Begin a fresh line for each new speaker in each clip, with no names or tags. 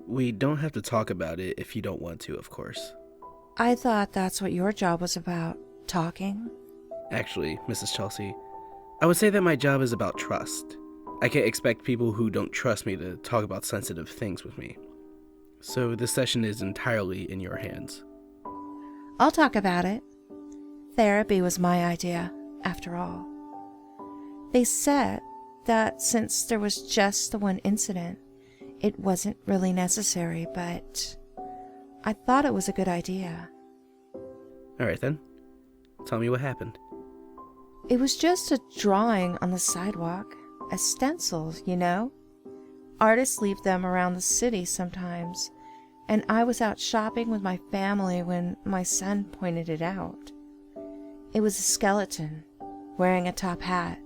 We don't have to talk about it if you don't want to, of course.
I thought that's what your job was about, talking.
Actually, Mrs. Chelsea, I would say that my job is about trust. I can't expect people who don't trust me to talk about sensitive things with me. So this session is entirely in your hands.
I'll talk about it. Therapy was my idea, after all. They said that since there was just the one incident, it wasn't really necessary, but I thought it was a good idea.
Alright then, tell me what happened.
It was just a drawing on the sidewalk, a stencil, you know? Artists leave them around the city sometimes, and I was out shopping with my family when my son pointed it out. It was a skeleton wearing a top hat,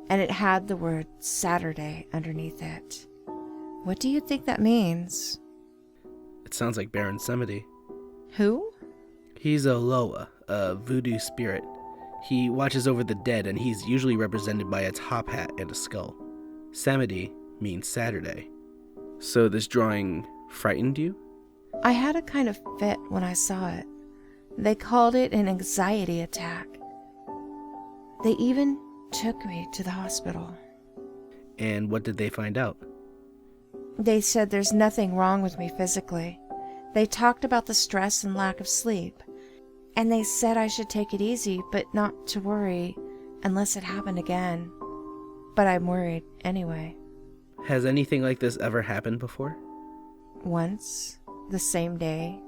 and it had the word Saturday underneath it. What do you think that means?
It sounds like Baron Samedi.
Who?
He's a Loa, a voodoo spirit. He watches over the dead, and he's usually represented by a top hat and a skull. Samedi means Saturday. So this drawing frightened you?
I had a kind of fit when I saw it. They called it an anxiety attack. They even took me to the hospital.
And what did they find out?
They said there's nothing wrong with me physically. They talked about the stress and lack of sleep. And they said I should take it easy, but not to worry unless it happened again. But I'm worried anyway.
Has anything like this ever happened before?
Once, the same day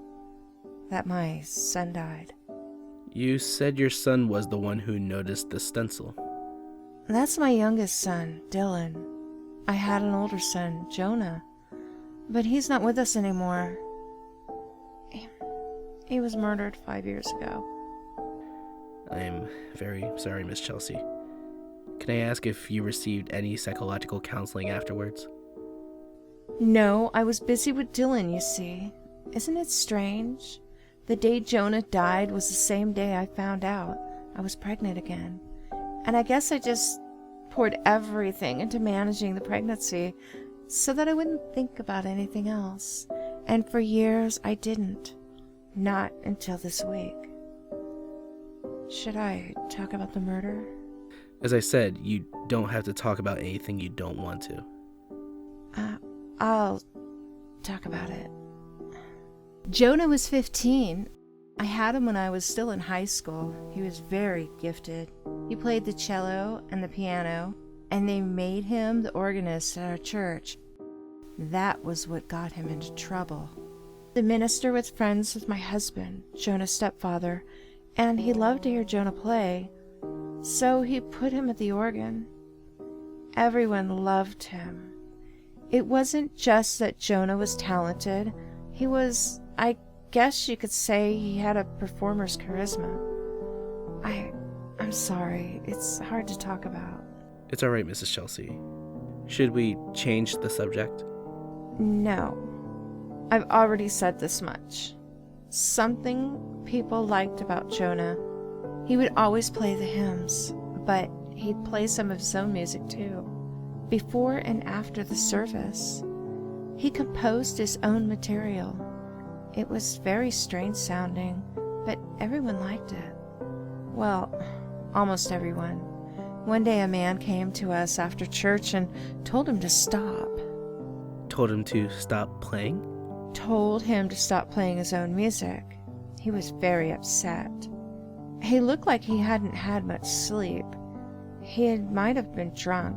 that my son died.
You said your son was the one who noticed the stencil.
That's my youngest son, Dylan. I had an older son, Jonah, but he's not with us anymore. He was murdered 5 years ago.
I am very sorry, Miss Chelsea. Can I ask if you received any psychological counseling afterwards?
No, I was busy with Dylan, you see. Isn't it strange? The day Jonah died was the same day I found out I was pregnant again. And I guess I just poured everything into managing the pregnancy so that I wouldn't think about anything else. And for years I didn't. Not until this week. Should I talk about the murder?
As I said, you don't have to talk about anything you don't want to.
I'll talk about it. Jonah was 15. I had him when I was still in high school. He was very gifted. He played the cello and the piano, and they made him the organist at our church. That was what got him into trouble. The minister was friends with my husband, Jonah's stepfather, and he loved to hear Jonah play, so he put him at the organ. Everyone loved him. It wasn't just that Jonah was talented. He was, I guess you could say, he had a performer's charisma. I'm sorry, it's hard to talk about.
It's alright, Mrs. Chelsea. Should we change the subject?
No. I've already said this much. Something people liked about Jonah. He would always play the hymns, but he'd play some of his own music too. Before and after the service, he composed his own material. It was very strange sounding, but everyone liked it. Well, almost everyone. One day a man came to us after church and told him to stop.
Told him to stop playing?
Told him to stop playing his own music. He was very upset. He looked like he hadn't had much sleep. Might have been drunk.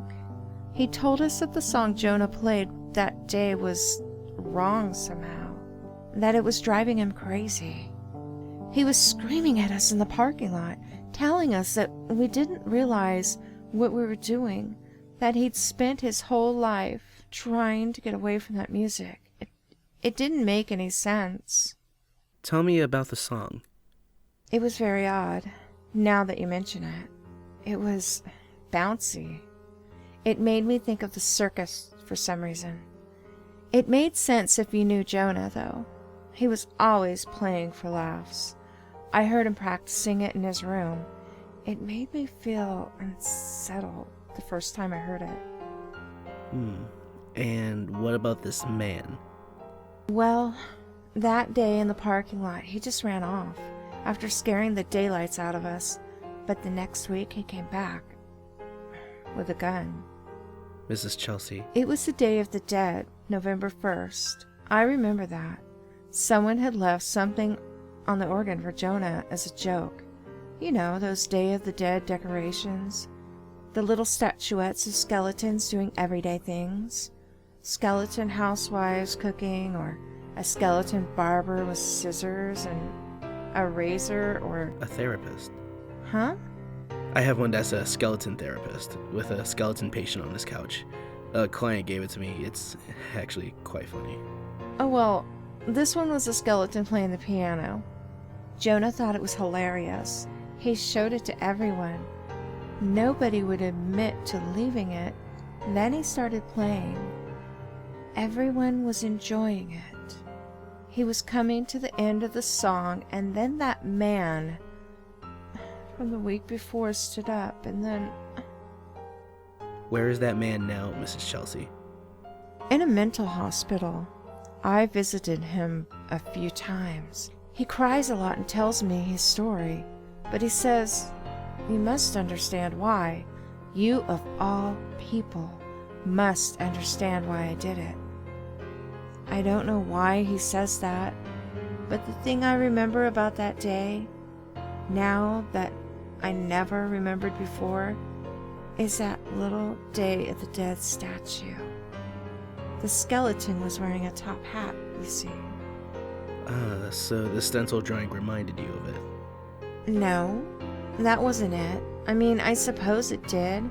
He told us that the song Jonah played that day was wrong somehow, that it was driving him crazy. He was screaming at us in the parking lot, telling us that we didn't realize what we were doing, that he'd spent his whole life trying to get away from that music. It didn't make any sense.
Tell me about the song.
It was very odd, now that you mention it. It was bouncy. It made me think of the circus for some reason. It made sense if you knew Jonah, though. He was always playing for laughs. I heard him practicing it in his room. It made me feel unsettled the first time I heard it.
And what about this man?
Well, that day in the parking lot, he just ran off after scaring the daylights out of us. But the next week, he came back with a gun.
Mrs. Chelsea.
It was the Day of the Dead, November 1st. I remember that. Someone had left something on the organ for Jonah as a joke. You know, those Day of the Dead decorations. The little statuettes of skeletons doing everyday things. Skeleton housewives cooking, or a skeleton barber with scissors and a razor, or...
A therapist.
Huh?
I have one that's a skeleton therapist with a skeleton patient on his couch. A client gave it to me. It's actually quite funny.
Oh, well, this one was a skeleton playing the piano. Jonah thought it was hilarious. He showed it to everyone. Nobody would admit to leaving it. Then he started playing. Everyone was enjoying it. He was coming to the end of the song, and then that man from the week before stood up, and then...
Where is that man now, Mrs. Chelsea?
In a mental hospital. I visited him a few times. He cries a lot and tells me his story, but he says, "You must understand why. You, of all people, must understand why I did it." I don't know why he says that, but the thing I remember about that day, now that I never remembered before, is that little Day of the Dead statue. The skeleton was wearing a top hat, you see.
So the stencil drawing reminded you of it.
No, that wasn't it. I mean, I suppose it did.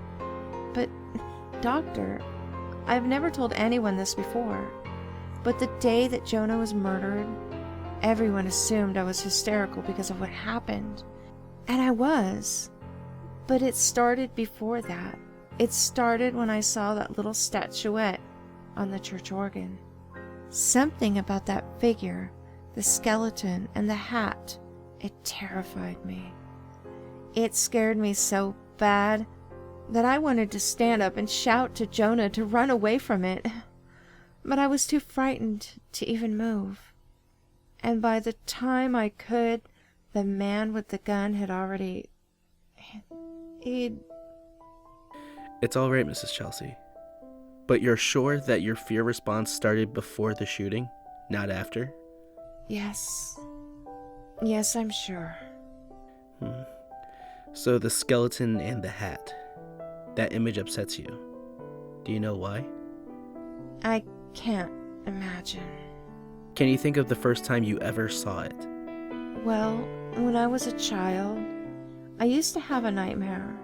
But, Doctor, I've never told anyone this before. But the day that Jonah was murdered, everyone assumed I was hysterical because of what happened. And I was. But it started before that. It started when I saw that little statuette on the church organ. Something about that figure, the skeleton and the hat, it terrified me. It scared me so bad that I wanted to stand up and shout to Jonah to run away from it. But I was too frightened to even move. And by the time I could, the man with the gun had already...
It's all right, Mrs. Chelsea. But you're sure that your fear response started before the shooting, not after?
Yes. Yes, I'm sure.
So the skeleton and the hat, that image upsets you. Do you know why?
I can't imagine.
Can you think of the first time you ever saw it?
Well, when I was a child, I used to have a nightmare.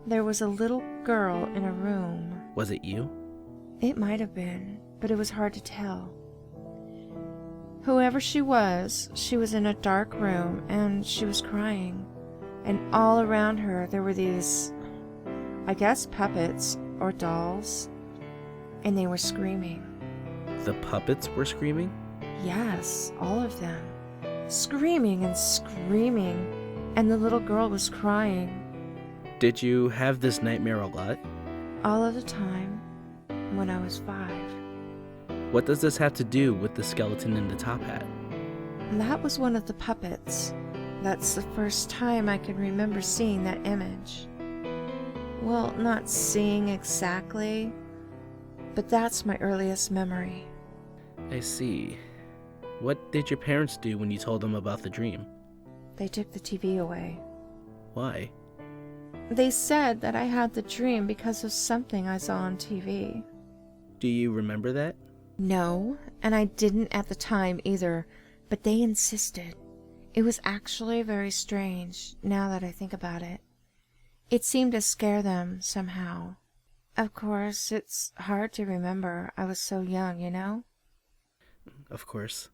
There was a little girl in a room.
Was it you?
It might have been, but it was hard to tell. Whoever she was in a dark room, and she was crying. And all around her there were these, I guess, puppets or dolls, and they were screaming.
The puppets were screaming?
Yes, all of them. Screaming and screaming, and the little girl was crying.
Did you have this nightmare a lot?
All of the time, when I was 5.
What does this have to do with the skeleton in the top hat?
That was one of the puppets. That's the first time I can remember seeing that image. Well, not seeing exactly, but that's my earliest memory.
I see. What did your parents do when you told them about the dream?
They took the TV away.
Why?
They said that I had the dream because of something I saw on TV.
Do you remember that?
No, and I didn't at the time either, but they insisted. It was actually very strange, now that I think about it. It seemed to scare them somehow. Of course, it's hard to remember. I was so young, you know?
Of course.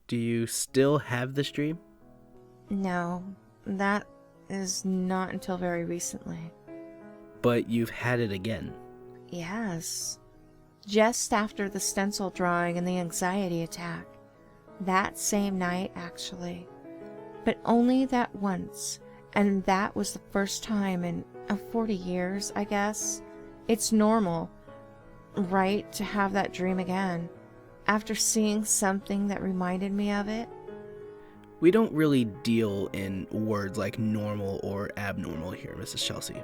Do you still have this dream?
No, that is not until very recently.
But you've had it again.
Yes. Just after the stencil drawing and the anxiety attack. That same night, actually. But only that once, and that was the first time in 40 years, I guess. It's normal, right, to have that dream again. after seeing something that reminded me of it.
We don't really deal in words like normal or abnormal here, Mrs. Chelsea.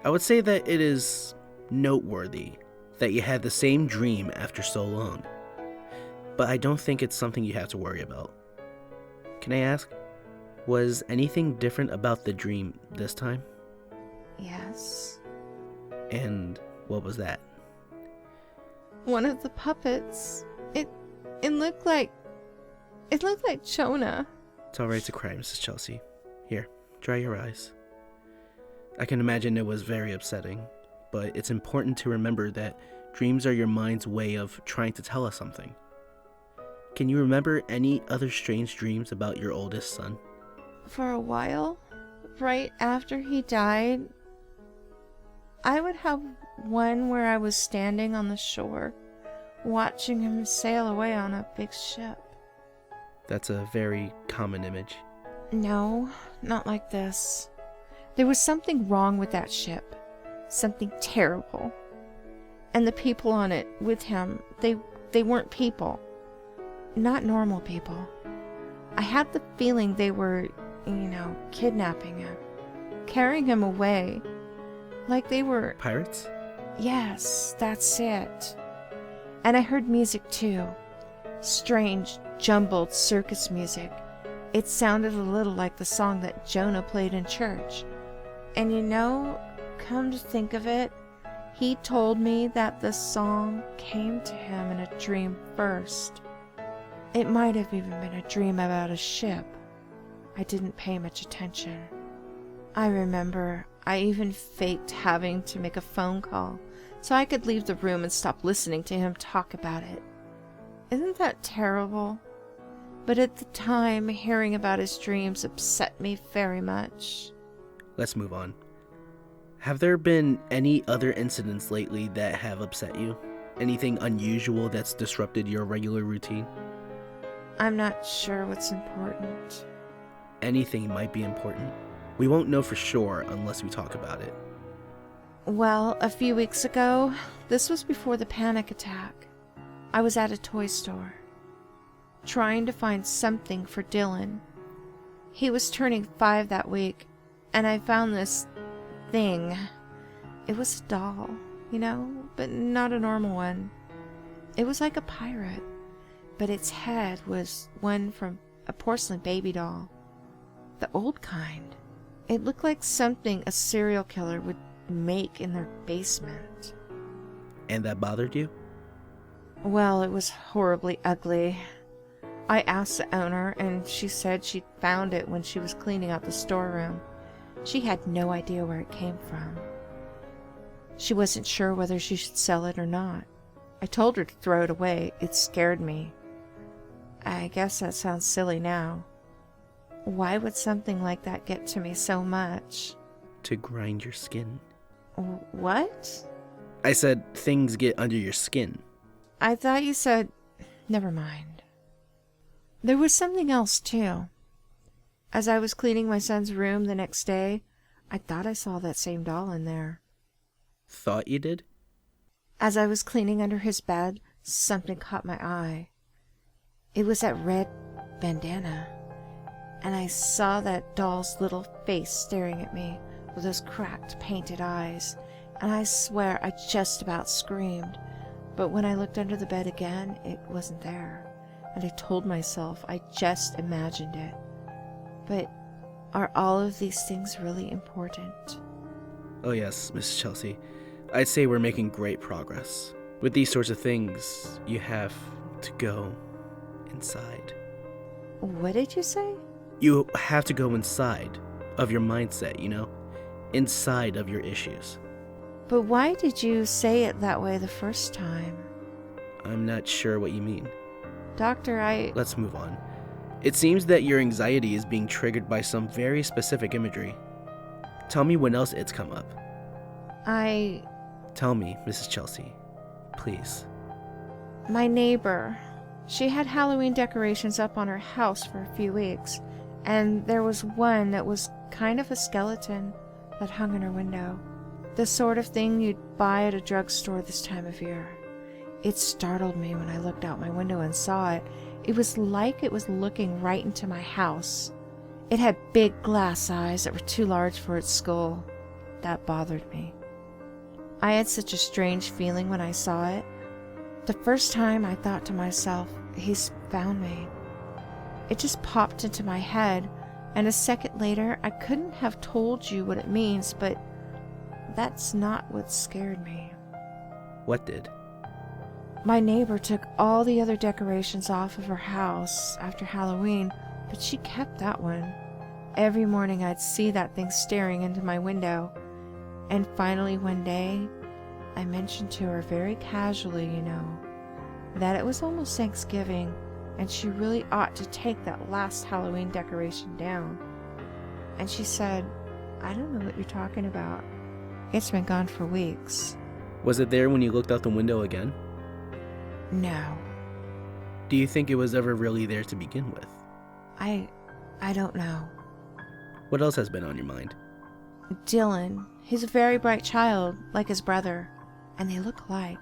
I would say that it is noteworthy that you had the same dream after so long, but I don't think it's something you have to worry about. Can I ask, was anything different about the dream this time?
Yes.
And what was that?
One of the puppets, it looked like Jonah.
It's alright to cry, Mrs. Chelsea. Here, dry your eyes. I can imagine it was very upsetting, but it's important to remember that dreams are your mind's way of trying to tell us something. Can you remember any other strange dreams about your oldest son?
For a while, right after he died, I would have one where I was standing on the shore, watching him sail away on a big ship.
That's a very common image.
No, not like this. There was something wrong with that ship. Something terrible. And the people on it with him, they weren't people. Not normal people. I had the feeling they were, kidnapping him. Carrying him away. Like they were...
Pirates?
Yes, that's it. And I heard music too. Strange, jumbled circus music. It sounded a little like the song that Jonah played in church. And come to think of it, he told me that the song came to him in a dream first. It might have even been a dream about a ship. I didn't pay much attention. I remember I even faked having to make a phone call so I could leave the room and stop listening to him talk about it. Isn't that terrible? But at the time, hearing about his dreams upset me very much.
Let's move on. Have there been any other incidents lately that have upset you? Anything unusual that's disrupted your regular routine?
I'm not sure what's important.
Anything might be important. We won't know for sure unless we talk about it.
Well, a few weeks ago, this was before the panic attack, I was at a toy store, trying to find something for Dylan. He was turning 5 that week, and I found this thing. It was a doll, but not a normal one. It was like a pirate, but its head was one from a porcelain baby doll. The old kind. It looked like something a serial killer would make in their basement.
And that bothered you?
Well, it was horribly ugly. I asked the owner, and she said she'd found it when she was cleaning out the storeroom. She had no idea where it came from. She wasn't sure whether she should sell it or not. I told her to throw it away. It scared me. I guess that sounds silly now. Why would something like that get to me so much?
To grind your skin.
What?
I said things get under your skin.
I thought you said... Never mind. There was something else, too. As I was cleaning my son's room the next day, I thought I saw that same doll in there.
Thought you did?
As I was cleaning under his bed, something caught my eye. It was that red bandana. And I saw that doll's little face staring at me with those cracked, painted eyes. And I swear I just about screamed. But when I looked under the bed again, it wasn't there. And I told myself I just imagined it. But are all of these things really important?
Oh yes, Mrs. Chelsea. I'd say we're making great progress. With these sorts of things, you have to go inside.
What did you say?
You have to go inside of your mindset, inside of your issues.
But why did you say it that way the first time?
I'm not sure what you mean.
Doctor,
Let's move on. It seems that your anxiety is being triggered by some very specific imagery. Tell me when else it's come up. Tell me, Mrs. Chelsea. Please.
My neighbor. She had Halloween decorations up on her house for a few weeks, and there was one that was kind of a skeleton that hung in her window. The sort of thing you'd buy at a drugstore this time of year. It startled me when I looked out my window and saw it. It was like it was looking right into my house. It had big glass eyes that were too large for its skull. That bothered me. I had such a strange feeling when I saw it. The first time I thought to myself, he's found me. It just popped into my head, and a second later, I couldn't have told you what it means, but that's not what scared me.
What did?
My neighbor took all the other decorations off of her house after Halloween, but she kept that one. Every morning I'd see that thing staring into my window. And finally one day, I mentioned to her very casually, that it was almost Thanksgiving, and she really ought to take that last Halloween decoration down. And she said, I don't know what you're talking about. It's been gone for weeks.
Was it there when you looked out the window again?
No.
Do you think it was ever really there to begin with?
I don't know.
What else has been on your mind?
Dylan. He's a very bright child, like his brother, and they look alike.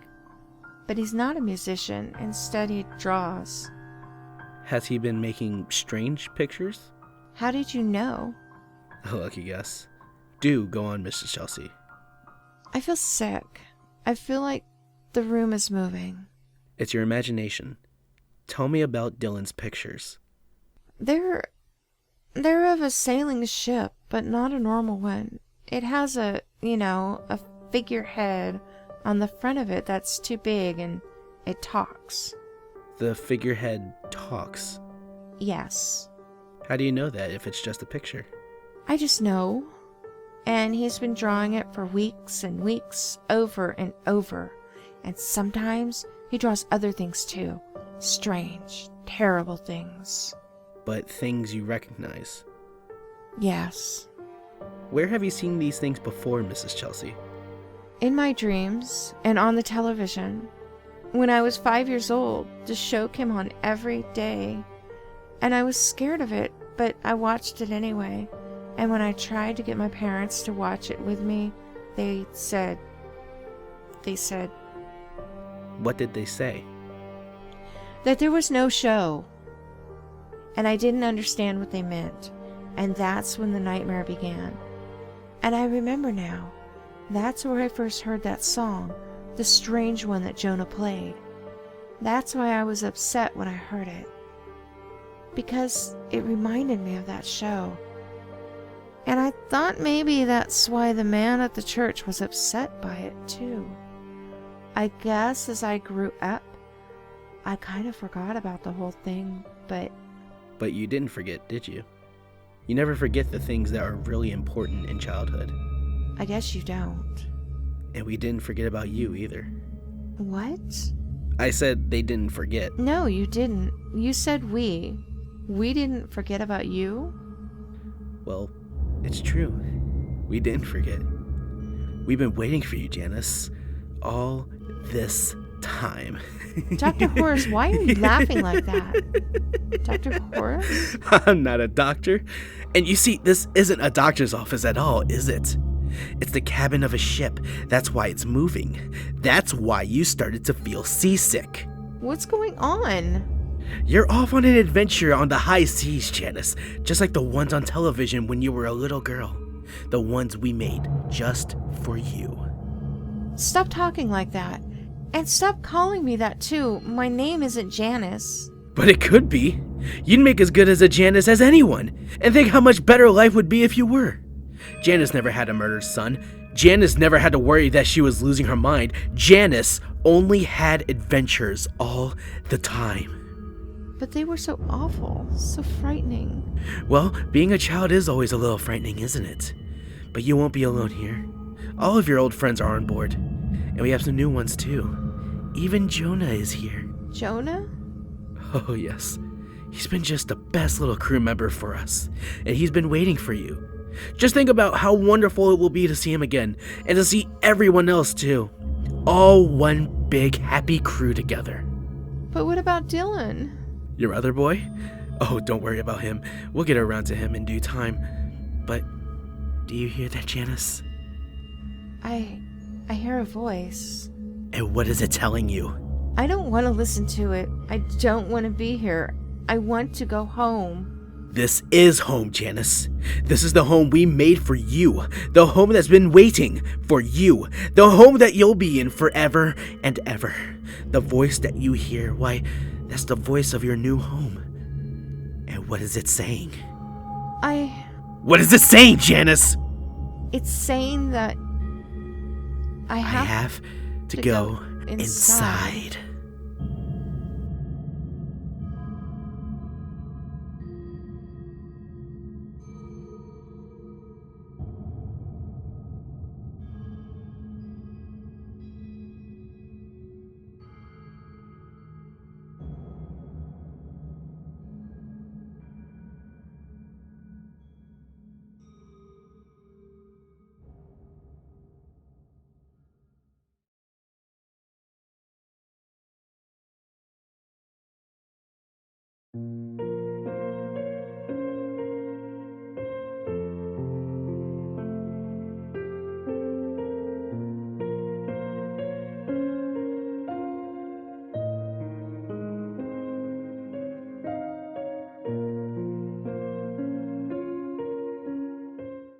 But he's not a musician. Instead, he draws.
Has he been making strange pictures?
How did you know?
A lucky guess. Do go on, Mrs. Chelsea.
I feel sick. I feel like the room is moving.
It's your imagination. Tell me about Dylan's pictures.
They're of a sailing ship, but not a normal one. It has a figurehead on the front of it that's too big, and it talks.
The figurehead talks?
Yes.
How do you know that if it's just a picture?
I just know. And he's been drawing it for weeks and weeks, over and over. And sometimes he draws other things too. Strange, terrible things.
But things you recognize?
Yes.
Where have you seen these things before, Mrs. Chelsea?
In my dreams and on the television. When I was 5 years old, the show came on every day. And I was scared of it, but I watched it anyway. And when I tried to get my parents to watch it with me, they said...
What did they say?
That there was no show. And I didn't understand what they meant. And that's when the nightmare began. And I remember now, that's where I first heard that song, the strange one that Jonah played. That's why I was upset when I heard it. Because it reminded me of that show. And I thought maybe that's why the man at the church was upset by it too. I guess as I grew up, I kind of forgot about the whole thing, but...
But you didn't forget, did you? You never forget the things that are really important in childhood.
I guess you don't.
And we didn't forget about you either.
What?
I said they didn't forget.
No, you didn't. You said we. We didn't forget about you?
Well, it's true. We didn't forget. We've been waiting for you, Janice. All this time.
Dr. Horace, why are you laughing like that? Dr. Horace?
I'm not a doctor. And you see, this isn't a doctor's office at all, is it? It's the cabin of a ship. That's why it's moving. That's why you started to feel seasick.
What's going on?
You're off on an adventure on the high seas, Janice. Just like the ones on television when you were a little girl. The ones we made just for you.
Stop talking like that. And stop calling me that too. My name isn't Janice.
But it could be. You'd make as good as a Janice as anyone. And think how much better life would be if you were. Janice never had a murdered son. Janice never had to worry that she was losing her mind. Janice only had adventures all the time.
But they were so awful, so frightening.
Well, being a child is always a little frightening, isn't it? But you won't be alone here. All of your old friends are on board. And we have some new ones too. Even Jonah is here.
Jonah?
Oh yes. He's been just the best little crew member for us. And he's been waiting for you. Just think about how wonderful it will be to see him again. And to see everyone else too. All one big happy crew together.
But what about Dylan?
Your other boy? Oh, don't worry about him. We'll get around to him in due time. But do you hear that, Janice?
I hear a voice.
And what is it telling you?
I don't want to listen to it. I don't want to be here. I want to go home.
This is home, Janice. This is the home we made for you. The home that's been waiting for you. The home that you'll be in forever and ever. The voice that you hear, why, that's the voice of your new home. And what is it saying? What is it saying, Janice?
It's saying that I
have to go inside.